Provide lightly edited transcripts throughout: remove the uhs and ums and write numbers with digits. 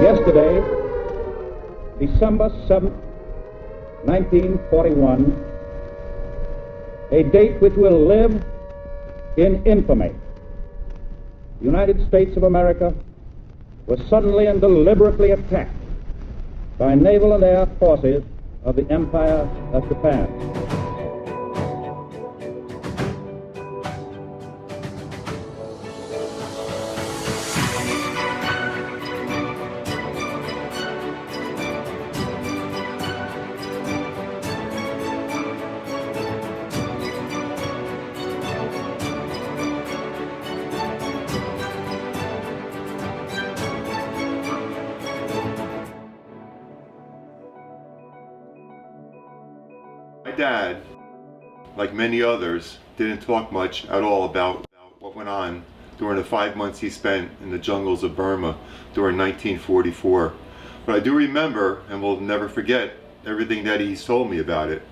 Yesterday, December 7th, 1941, a date which will live in infamy. The United States of America was suddenly and deliberately attacked by naval and air forces of the Empire of Japan. My dad, like many others, didn't talk much at all about what went on during the 5 months he spent in the jungles of Burma during 1944. But I do remember, and will never forget, everything that he's told me about it.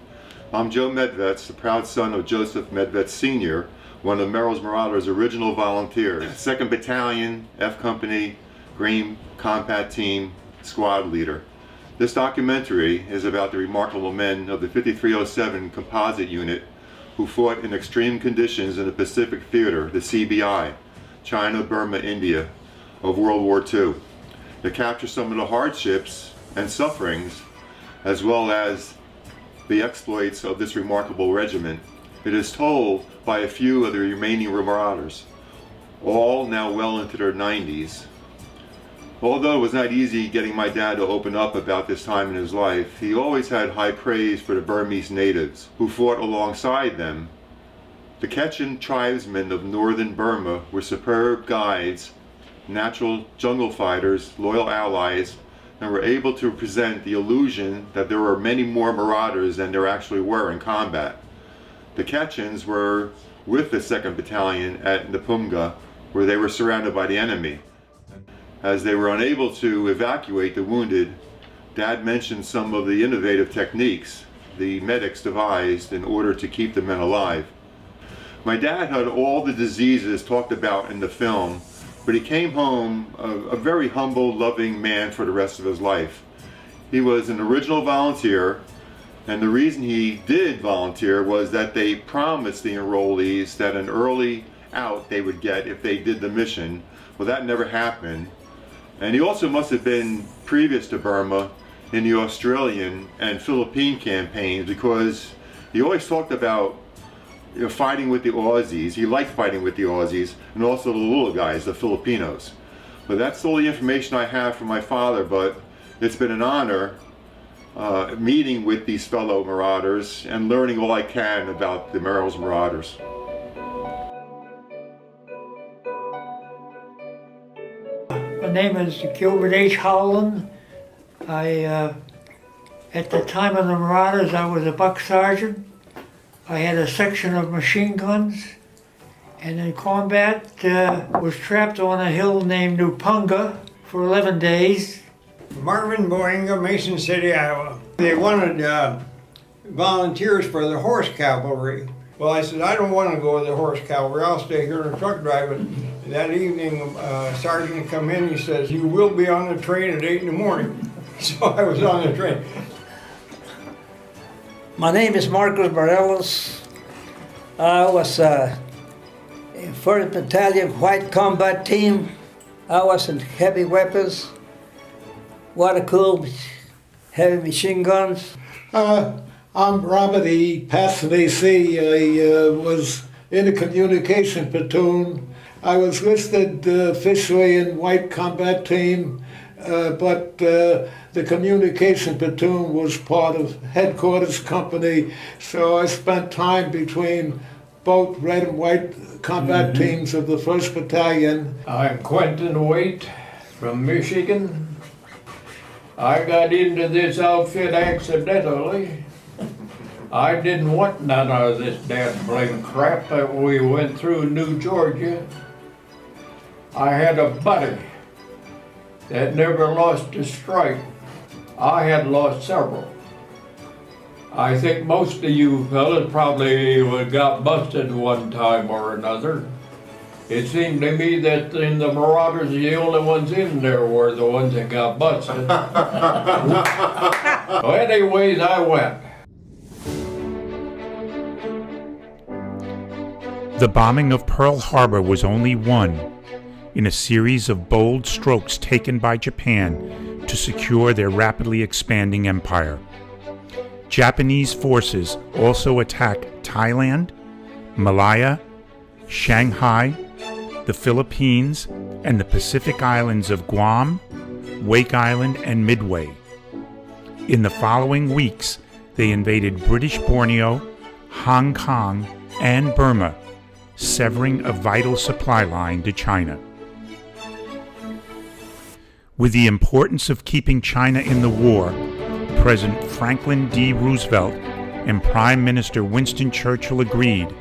I'm Joe Medvets, the proud son of Joseph Medvets Sr., one of Merrill'S Marauders' original volunteers, 2nd Battalion, F Company, Green Combat Team, squad leader. This documentary is about the remarkable men of the 5307 Composite Unit who fought in extreme conditions in the Pacific Theater, the CBI, China, Burma, India, of World War II. It captures some of the hardships and sufferings, as well as the exploits of this remarkable regiment. It is told by a few of the remaining Marauders, all now well into their 90s. Although it was not easy getting my dad to open up about this time in his life, he always had high praise for the Burmese natives who fought alongside them. The Quechan tribesmen of northern Burma were superb guides, natural jungle fighters, loyal allies, and were able to present the illusion that there were many more marauders than there actually were in combat. The Quechans were with the 2nd Battalion at Napunga, where they were surrounded by the enemy. As they were unable to evacuate the wounded, Dad mentioned some of the innovative techniques the medics devised in order to keep the men alive. My dad had all the diseases talked about in the film, but he came home a very humble, loving man for the rest of his life. He was an original volunteer, and the reason he did volunteer was that they promised the enrollees that an early out they would get if they did the mission. Well, that never happened. And he also must have been previous to Burma in the Australian and Philippine campaigns, because he always talked about fighting with the Aussies. He liked fighting with the Aussies, and also the little guys, the Filipinos. But that's all the information I have from my father, but it's been an honor meeting with these fellow Marauders and learning all I can about the Merrill'S Marauders. My name is Gilbert H. Howland. At the time of the Marauders, I was a buck sergeant. I had a section of machine guns, and in combat was trapped on a hill named Napunga for 11 days. Marvin Boinga, Mason City, Iowa. They wanted volunteers for the horse cavalry. Well, I said, I don't want to go with the horse cavalry. I'll stay here in the truck driving. That evening, sergeant come in, he says, you will be on the train at 8 in the morning. So I was on the train. My name is Merrill'S. I was in 1st Battalion White Combat Team. I was in heavy weapons, water-cooled heavy machine guns. I'm Robert E. Passanese. I was in a communication platoon. I was listed officially in White Combat Team, but the communication platoon was part of headquarters company, so I spent time between both red and white combat teams of the 1st Battalion. I'm Quentin Waite from Michigan. I got into this outfit accidentally. I didn't want none of this damn blame crap that we went through in New Georgia. I had a buddy that never lost a strike. I had lost several. I think most of you fellas probably got busted one time or another. It seemed to me that in the Marauders, the only ones in there were the ones that got busted. Well, anyways, I went. The bombing of Pearl Harbor was only one in a series of bold strokes taken by Japan to secure their rapidly expanding empire. Japanese forces also attacked Thailand, Malaya, Shanghai, the Philippines, and the Pacific islands of Guam, Wake Island, and Midway. In the following weeks, they invaded British Borneo, Hong Kong, and Burma, severing a vital supply line to China. With the importance of keeping China in the war, President Franklin D. Roosevelt and Prime Minister Winston Churchill agreed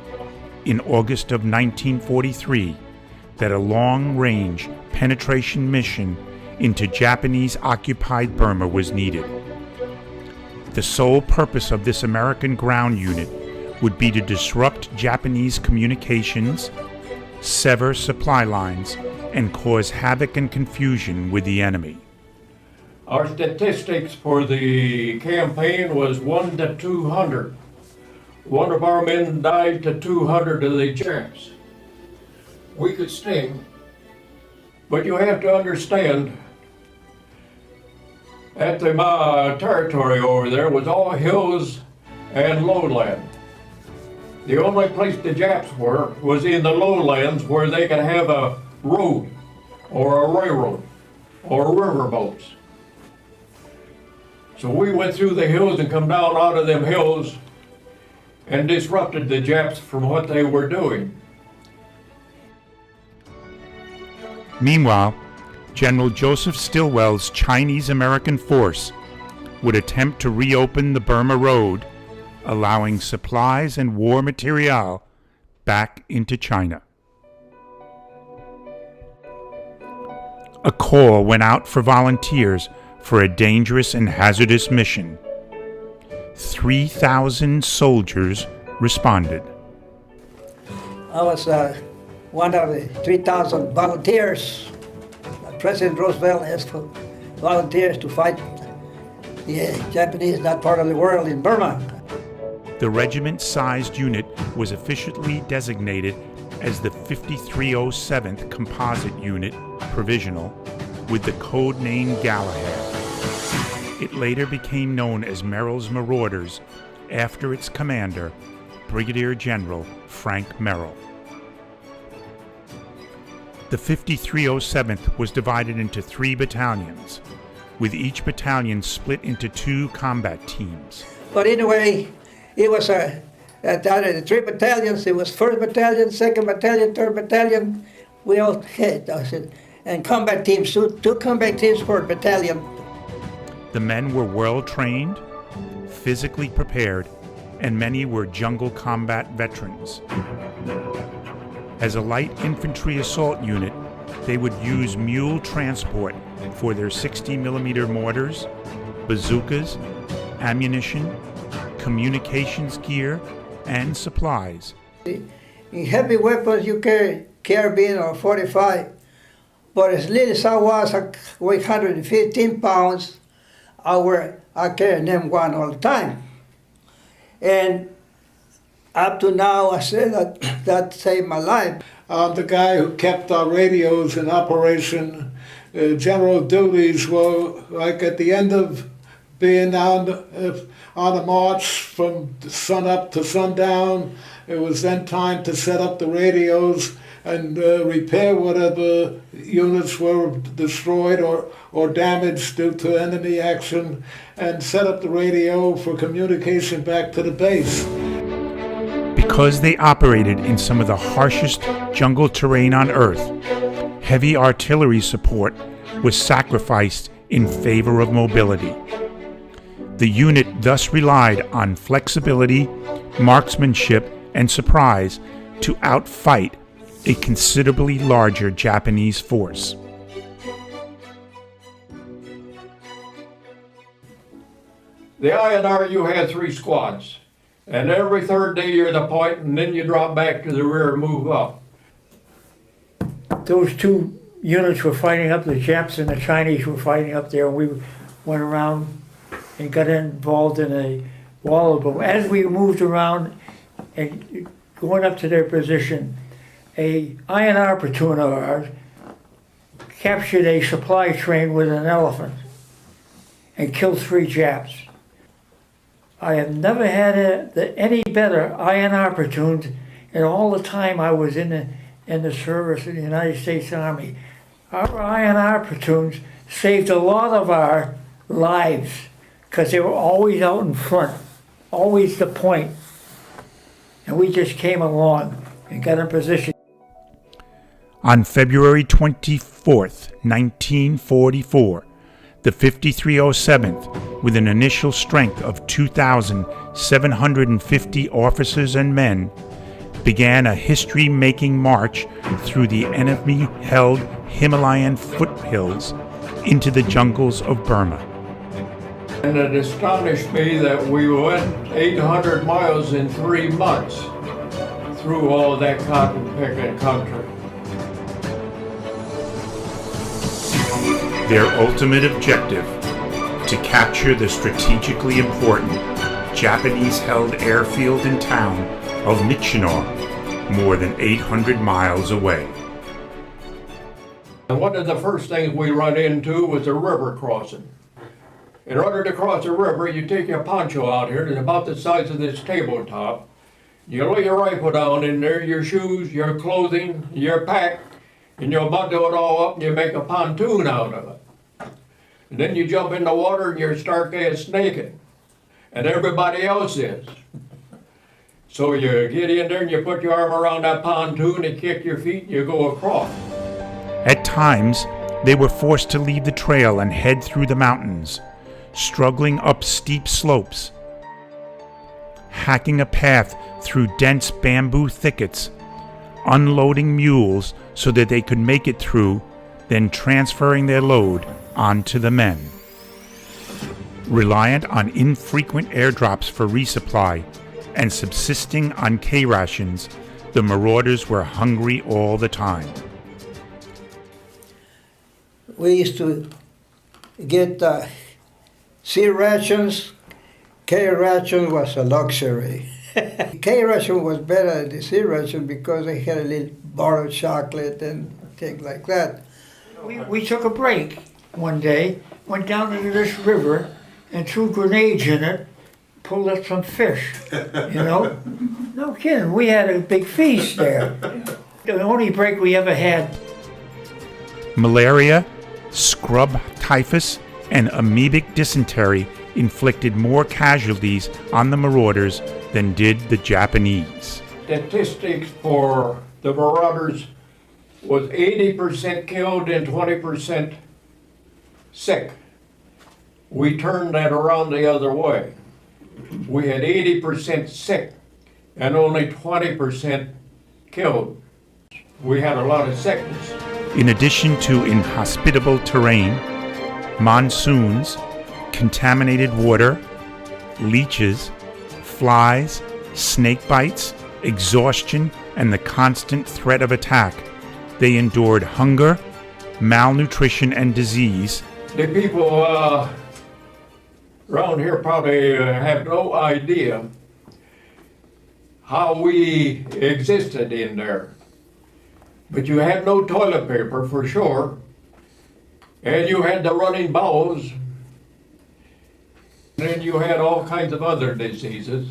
in August of 1943 that a long-range penetration mission into Japanese-occupied Burma was needed. The sole purpose of this American ground unit would be to disrupt Japanese communications, sever supply lines, and cause havoc and confusion with the enemy. Our statistics for the campaign was 1 to 200. One of our men died to 200 of the Japs. We could sting, but you have to understand, at the territory over there was all hills and lowland. The only place the Japs were was in the lowlands where they could have a road or a railroad or river boats. So we went through the hills and come down out of them hills and disrupted the Japs from what they were doing. Meanwhile, General Joseph Stilwell's Chinese-American force would attempt to reopen the Burma Road, allowing supplies and war material back into China. A call went out for volunteers for a dangerous and hazardous mission. 3,000 soldiers responded. I was one of the 3,000 volunteers. President Roosevelt asked for volunteers to fight the Japanese in that part of the world in Burma. The regiment-sized unit was officially designated as the 5307th Composite Unit Provisional with the code name Galahad. It later became known as Merrill'S Marauders after its commander, Brigadier General Frank Merrill. The 5307th was divided into 3 battalions, with each battalion split into 2 combat teams. But anyway, it was out of the 3 battalions. It was 1st Battalion, 2nd Battalion, 3rd Battalion. We all had, and combat teams, 2 combat teams per battalion. The men were well-trained, physically prepared, and many were jungle combat veterans. As a light infantry assault unit, they would use mule transport for their 60mm mortars, bazookas, ammunition, communications gear, and supplies. In heavy weapons, you carry carabine or 45, but as little as I was, I weigh 115 pounds. I carry an M1 all the time. And up to now, I say that saved my life. I'm the guy who kept our radios in operation. General duties were like at the end of being on a march from sun up to sundown. It was then time to set up the radios and repair whatever units were destroyed or damaged due to enemy action, and set up the radio for communication back to the base. Because they operated in some of the harshest jungle terrain on Earth, heavy artillery support was sacrificed in favor of mobility. The unit thus relied on flexibility, marksmanship, and surprise to outfight a considerably larger Japanese force. The INR, you had 3 squads. And every third day you're the point, and then you drop back to the rear and move up. Those two units were fighting up, the Japs and the Chinese were fighting up there, and we went around and got involved in a wall of them. As we moved around and going up to their position, a INR platoon of ours captured a supply train with an elephant and killed 3 Japs. I have never had any better INR platoons in all the time I was in the service of the United States Army. Our INR platoons saved a lot of our lives because they were always out in front, always the point. And we just came along and got in position. On February 24th, 1944, the 5307th, with an initial strength of 2,750 officers and men, began a history-making march through the enemy-held Himalayan foothills into the jungles of Burma. And it astonished me that we went 800 miles in 3 months through all that cotton-picking country. Their ultimate objective, to capture the strategically important Japanese-held airfield and town of Michino, more than 800 miles away. And one of the first things we run into was a river crossing. In order to cross a river, you take your poncho out here, it's about the size of this tabletop. You lay your rifle down in there, your shoes, your clothing, your pack, and you bundle it all up and you make a pontoon out of it. And then you jump in the water and you're stark ass naked. And everybody else is. So you get in there and you put your arm around that pontoon and kick your feet and you go across. At times, they were forced to leave the trail and head through the mountains, struggling up steep slopes, hacking a path through dense bamboo thickets, unloading mules so that they could make it through, then transferring their load onto the men. Reliant on infrequent airdrops for resupply and subsisting on K-rations, the Marauders were hungry all the time. We used to get C rations. K ration was a luxury. K ration was better than the C ration because they had a little borrowed chocolate and things like that. We took a break one day, went down into this river and threw grenades in it, pulled up some fish, you know? No kidding, we had a big feast there. The only break we ever had. Malaria, scrub typhus, and amoebic dysentery inflicted more casualties on the Marauders than did the Japanese. Statistics for the Marauders was 80% killed and 20% sick. We turned that around the other way. We had 80% sick and only 20% killed. We had a lot of sickness. In addition to inhospitable terrain, monsoons, contaminated water, leeches, flies, snake bites, exhaustion, and the constant threat of attack, they endured hunger, malnutrition, and disease. The people around here probably have no idea how we existed in there. But you had no toilet paper for sure, and you had the running bowels, and you had all kinds of other diseases.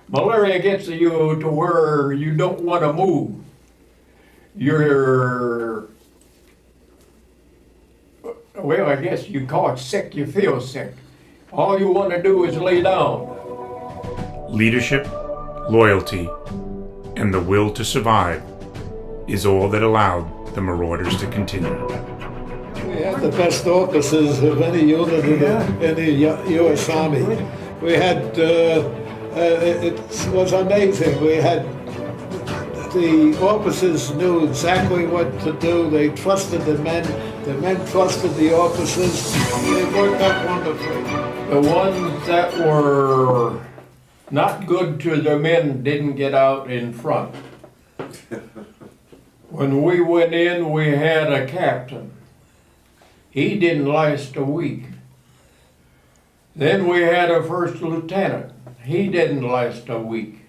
Malaria gets you to where you don't want to move. You're, well, I guess you call it sick, you feel sick. All you want to do is lay down. Leadership, loyalty, and the will to survive is all that allowed the Marauders to continue. We had the best officers of any unit in the U.S. Army. We had, it was amazing. We had, the officers knew exactly what to do. They trusted the men trusted the officers. They worked out wonderfully. The ones that were not good to the men didn't get out in front. When we went in, we had a captain. He didn't last a week. Then we had a first lieutenant. He didn't last a week.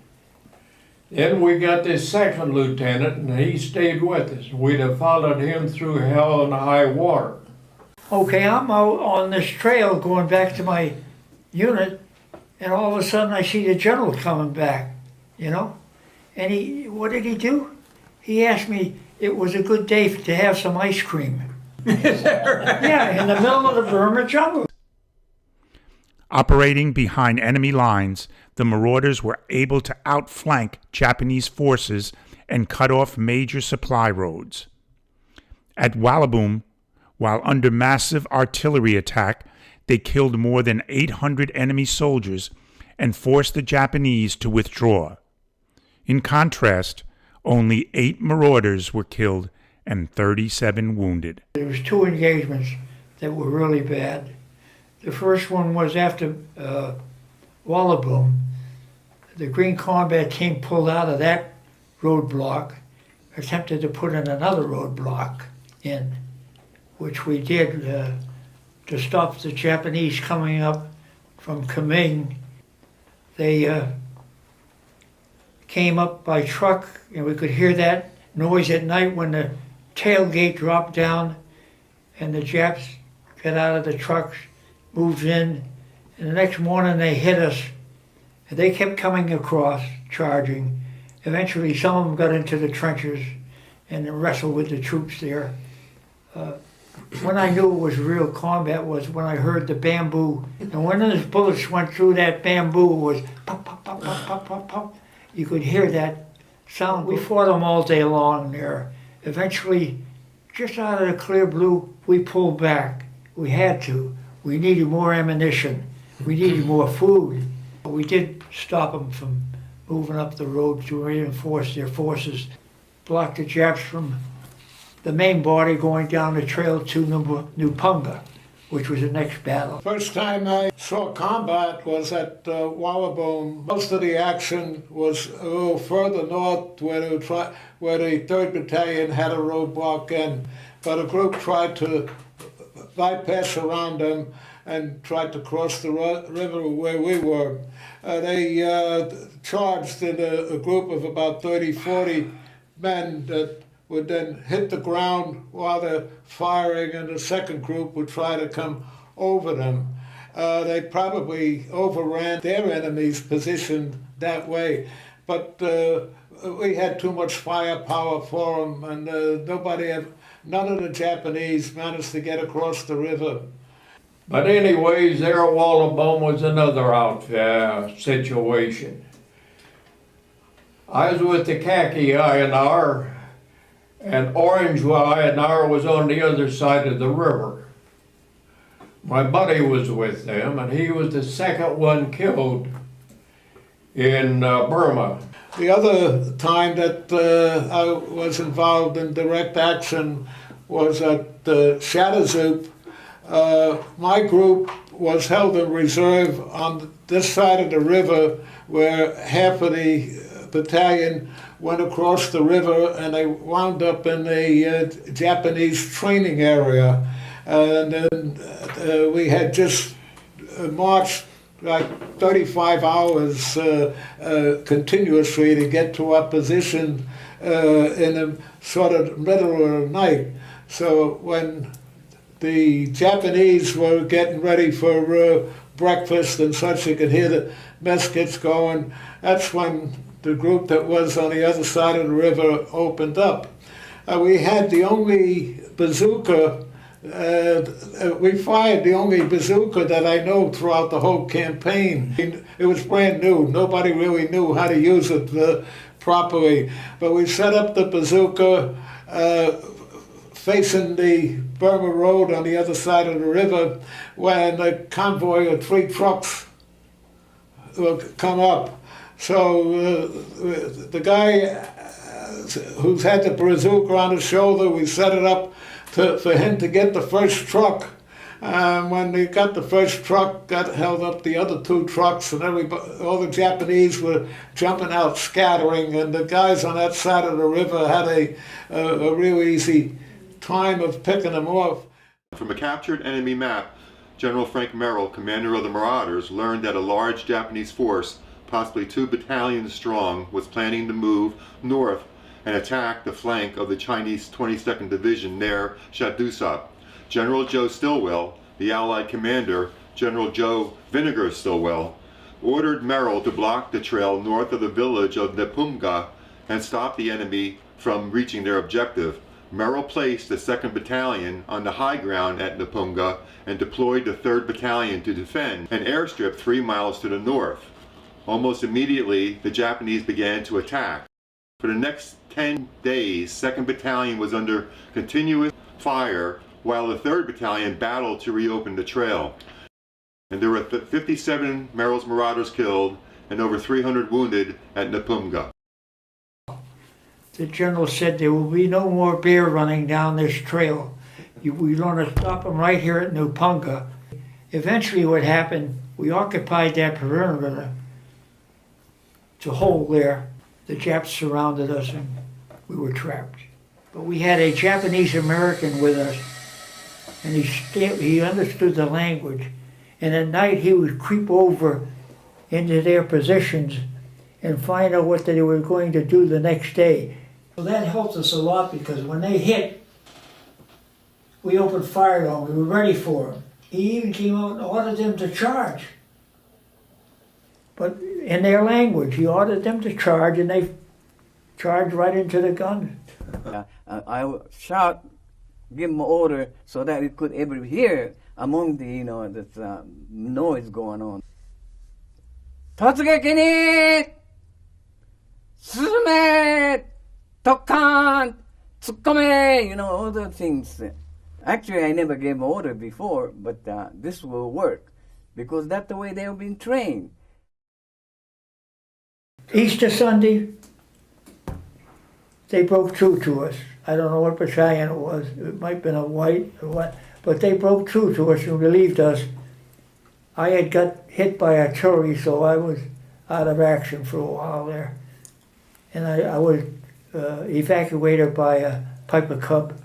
Then we got this second lieutenant, and he stayed with us. We'd have followed him through hell and high water. Okay, I'm out on this trail going back to my unit, and all of a sudden I see the general coming back, you know? And what did he do? He asked me it was a good day to have some ice cream. Yeah, in the middle of the Burma jungle. Operating behind enemy lines, the Marauders were able to outflank Japanese forces and cut off major supply roads. At Wallaboom, while under massive artillery attack, they killed more than 800 enemy soldiers and forced the Japanese to withdraw. In contrast, only 8 Marauders were killed and 37 wounded. There was 2 engagements that were really bad. The first one was after Wallaboom. The Green Combat Team pulled out of that roadblock, attempted to put in another roadblock in, which we did to stop the Japanese coming up from Kunming. They came up by truck, and we could hear that noise at night when the tailgate dropped down and the Japs got out of the trucks, moved in, and the next morning they hit us. And they kept coming across, charging. Eventually some of them got into the trenches and wrestled with the troops there. When I knew it was real combat was when I heard the bamboo. And when those bullets went through that bamboo, it was pop, pop, pop, pop, pop, pop, pop. You could hear that sound. We fought them all day long there. Eventually, just out of the clear blue, we pulled back. We had to. We needed more ammunition. We needed more food. We did stop them from moving up the road to reinforce their forces, block the Japs from the main body going down the trail to Nupunga, which was the next battle. First time I saw combat was at Wallaboom. Most of the action was a little further north where the 3rd Battalion had a roadblock in, but a group tried to bypass around them and tried to cross the river where we were. They charged in a group of about 30, 40 men that would then hit the ground while they're firing, and the second group would try to come over them. They probably overran their enemy's position that way, but we had too much firepower for them, and none of the Japanese managed to get across the river. But anyways, there at Wallaboom was another situation. I was with the khaki INR, and orange INR was on the other side of the river. My buddy was with them, and he was the second one killed in Burma. The other time that I was involved in direct action was at Shadowzoop. My group was held in reserve on this side of the river, where half of the battalion went across the river and they wound up in the Japanese training area. And then we had just marched like 35 hours continuously to get to our position in the sort of middle of the night. So when the Japanese were getting ready for breakfast and such, you could hear the mess kits going. That's when the group that was on the other side of the river opened up. We had the only bazooka we fired the only bazooka that I know throughout the whole campaign. It was brand new. Nobody really knew how to use it properly. But we set up the bazooka facing the Burma Road on the other side of the river when a convoy of 3 trucks will come up. So the guy who's had the bazooka on his shoulder, we set it up for him to get the first truck. When they got the first truck, got held up the other 2 trucks, and all the Japanese were jumping out, scattering, and the guys on that side of the river had a real easy time of picking them off. From a captured enemy map, General Frank Merrill, commander of the Marauders, learned that a large Japanese force, possibly 2 battalions strong, was planning to move north and attack the flank of the Chinese 22nd Division near Shadusap. General Joe Stilwell, the Allied commander, General Joe Vinegar Stilwell, ordered Merrill to block the trail north of the village of Nepumga and stop the enemy from reaching their objective. Merrill placed the 2nd Battalion on the high ground at Nepumga and deployed the 3rd Battalion to defend an airstrip 3 miles to the north. Almost immediately, the Japanese began to attack. For the next 10 days, 2nd Battalion was under continuous fire while the 3rd Battalion battled to reopen the trail. And there were 57 Merrill's Marauders killed and over 300 wounded at Nepumga. The general said there will be no more bear running down this trail. We're going to stop them right here at Nepumga. Eventually what happened, we occupied that perimeter to hold there. The Japs surrounded us and we were trapped. But we had a Japanese American with us, and he understood the language. And at night he would creep over into their positions and find out what they were going to do the next day. So that helped us a lot, because when they hit, we opened fire on them. We were ready for them. He even came out and ordered them to charge. But in their language, he ordered them to charge, and they charged right into the gun. I would shout, give them an order so that we could ever hear among the, this noise going on. Totsugeki ni suzume, tokkan, tsukkome, all the things. Actually, I never gave an order before, but this will work, because that's the way they've been trained. Easter Sunday, they broke through to us. I don't know what battalion it was. It might have been a white or what, but they broke through to us and relieved us. I had got hit by artillery, so I was out of action for a while there. And I was evacuated by a Piper Cub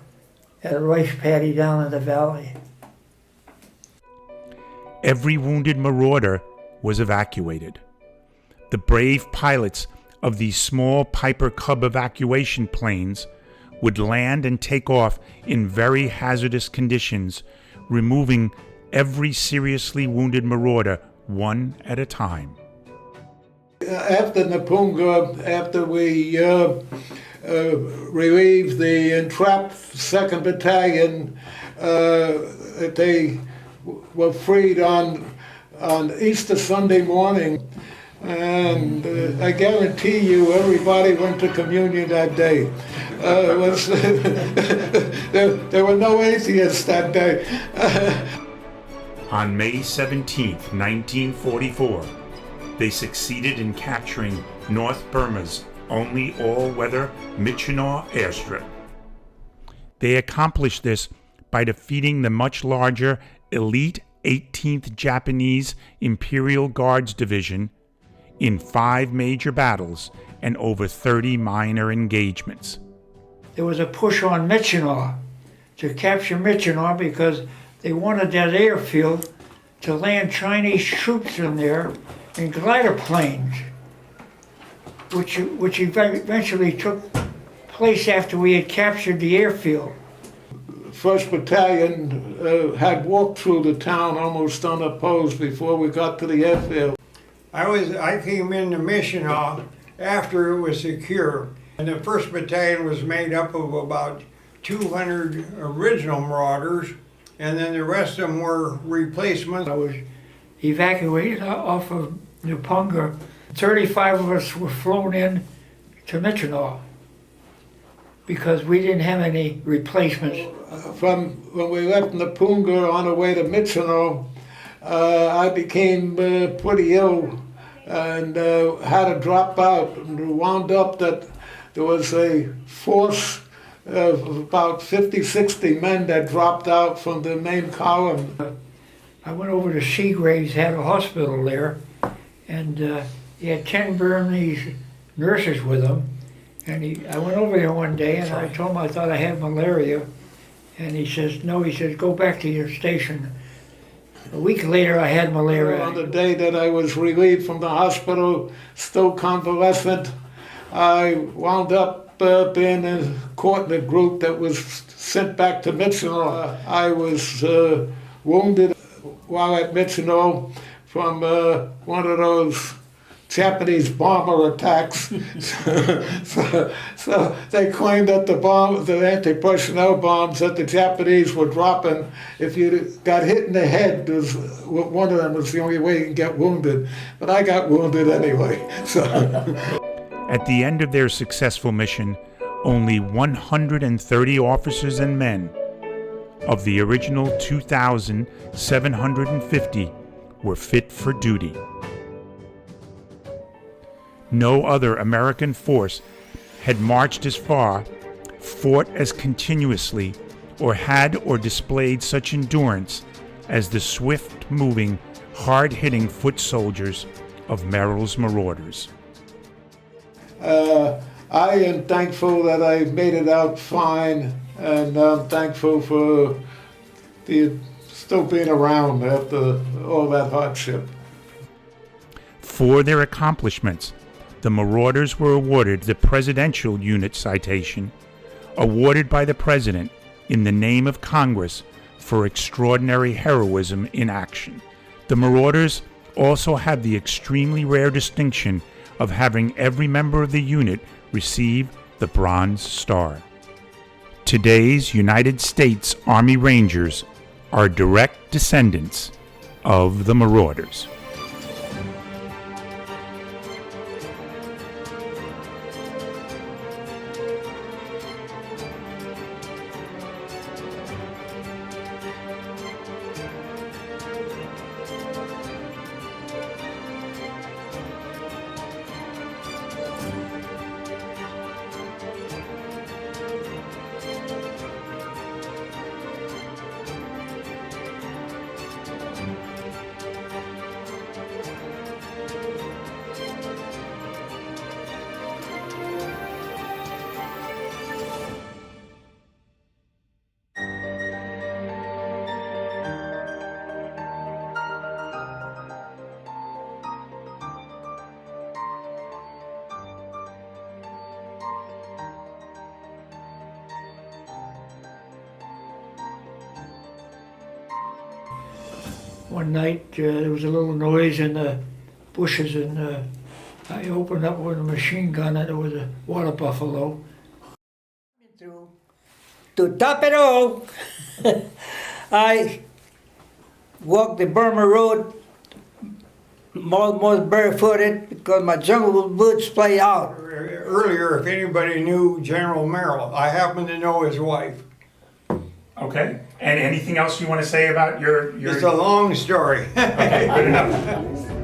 at a rice paddy down in the valley. Every wounded marauder was evacuated. The brave pilots of these small Piper Cub evacuation planes would land and take off in very hazardous conditions, removing every seriously wounded marauder one at a time. After Nepumga, after we relieved the entrapped 2nd Battalion, they were freed on Easter Sunday morning. And I guarantee you everybody went to communion that day. There were no atheists that day. On May 17, 1944, they succeeded in capturing North Burma's only all-weather Michinaw airstrip. They accomplished this by defeating the much larger elite 18th Japanese Imperial Guards Division in 5 major battles and over 30 minor engagements. There was a push on Michinaw to capture Michinaw because they wanted that airfield to land Chinese troops in there in glider planes, which eventually took place after we had captured the airfield. 1st Battalion had walked through the town almost unopposed before we got to the airfield. I came into Michinaw after it was secure, and the 1st Battalion was made up of about 200 original Marauders and then the rest of them were replacements. I was evacuated off of Nupunga. 35 of us were flown in to Michino because we didn't have any replacements. From when we left Nupunga on the way to Michino, I became pretty ill and had to drop out, and wound up that there was a force of about 50, 60 men that dropped out from the main column. I went over to Seagraves, had a hospital there, and he had 10 Burmese nurses with him. And I went over there one day and I told him I thought I had malaria. And he says, no, he says, go back to your station. A week later, I had malaria. On the day that I was relieved from the hospital, still convalescent, I wound up being caught in a group that was sent back to Michino. I was wounded while at Michino from one of those Japanese bomber attacks. so they claimed that the anti-personnel bombs that the Japanese were dropping, if you got hit in the head, one of them was the only way you can get wounded. But I got wounded anyway. So. At the end of their successful mission, only 130 officers and men of the original 2,750 were fit for duty. No other American force had marched as far, fought as continuously, or had or displayed such endurance as the swift-moving, hard-hitting foot soldiers of Merrill'S Marauders. I am thankful that I made it out fine, and I'm thankful for still being around after all that hardship. For their accomplishments, the Marauders were awarded the Presidential Unit Citation, awarded by the President in the name of Congress for extraordinary heroism in action. The Marauders also have the extremely rare distinction of having every member of the unit receive the Bronze Star. Today's United States Army Rangers are direct descendants of the Marauders. One night there was a little noise in the bushes, and I opened up with a machine gun, and it was a water buffalo. To top it all, I walked the Burma road almost barefooted because my jungle boots play out. Earlier, if anybody knew General Merrill, I happen to know his wife. Okay. And anything else you want to say about your... It's a long story. Okay, good enough.